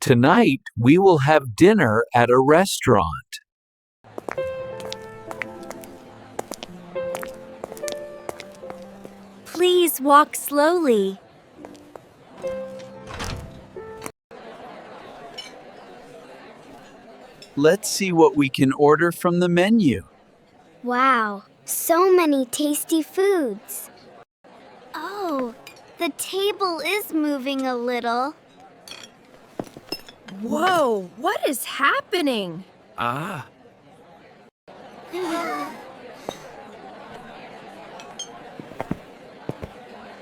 Tonight, we will have dinner at a restaurant. Please walk slowly. Let's see what we can order from the menu. Wow, so many tasty foods. Oh, the table is moving a little. Whoa, what is happening? Ah.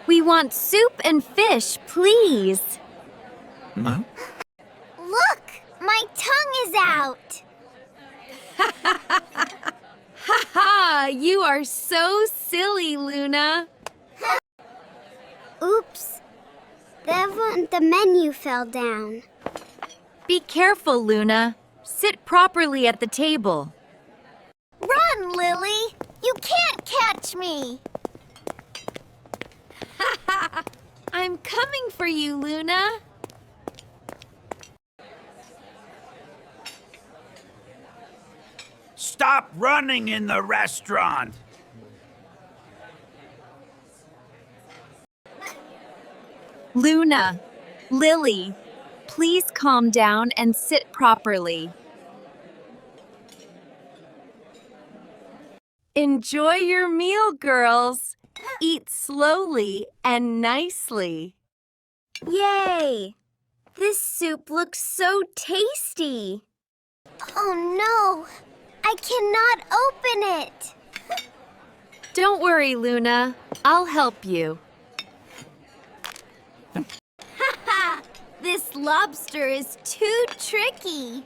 We want soup and fish, please. Huh? Look, my tongue is out. Ha! You are so silly, Luna. Oops, the menu fell down. Be careful, Luna. Sit properly at the table. Run, Lily! You can't catch me! I'm coming for you, Luna. Stop running in the restaurant! Luna, Lily, please calm down and sit properly. Enjoy your meal, girls. Eat slowly and nicely. Yay! This soup looks so tasty. Oh no! I cannot open it! Don't worry, Luna. I'll help you. Haha! This lobster is too tricky.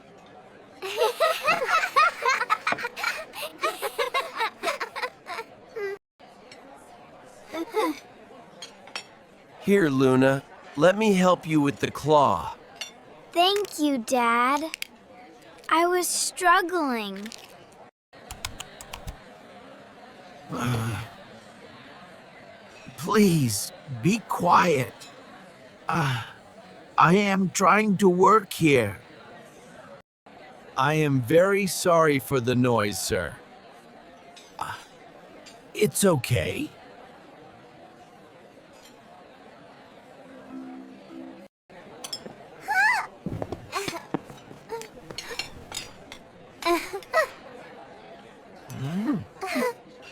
Here, Luna. Let me help you with the claw. Thank you, Dad. I was struggling. Please, be quiet. I am trying to work here. I am very sorry for the noise, sir. It's okay.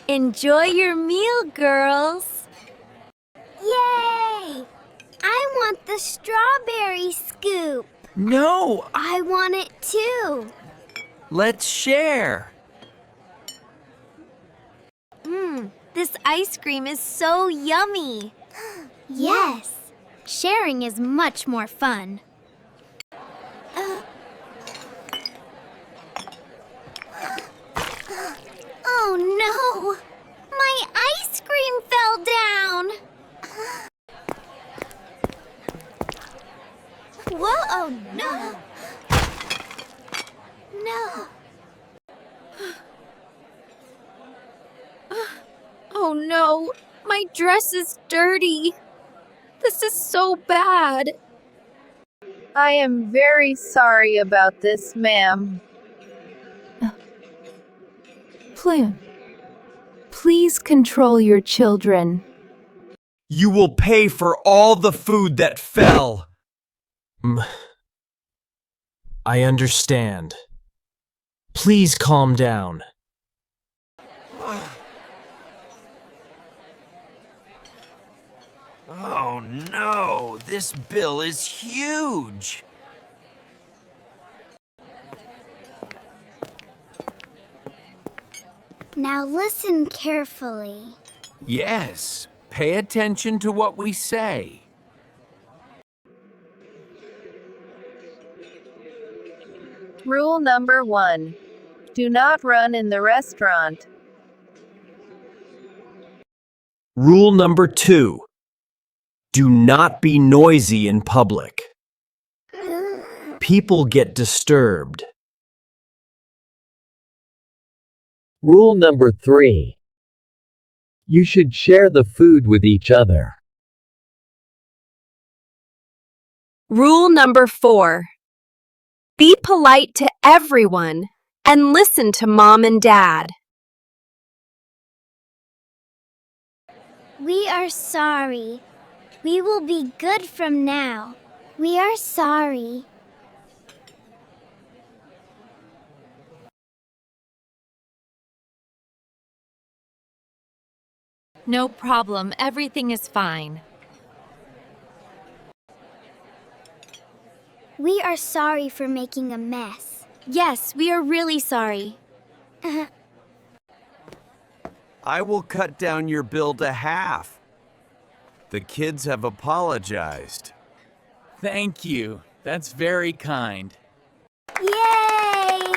Enjoy your meal, girls. Yay! I want the strawberry scoop. No, I want it too. let's share. This ice cream is so yummy. Yes. Sharing is much more fun. Oh no! My ice cream fell down! Whoa, oh no! No! Oh no, my dress is dirty. This is so bad. I am very sorry about this, ma'am. Please control your children. You will pay for all the food that fell. I understand. Please calm down. Oh no, this bill is huge. Now listen carefully. Yes, pay attention to what we say. Rule number 1. Do not run in the restaurant. Rule number 2. Do not be noisy in public. People get disturbed. Rule number 3. You should share the food with each other. Rule number 4. Be polite to everyone and listen to Mom and Dad. We are sorry. We will be good from now. We are sorry. No problem. Everything is fine. We are sorry for making a mess. Yes, we are really sorry. I will cut down your bill to half. The kids have apologized. Thank you. That's very kind. Yay!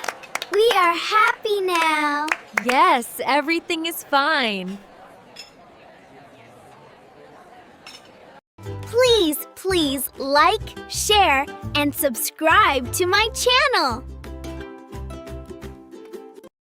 We are happy now. Yes, everything is fine. Please like, share, and subscribe to my channel.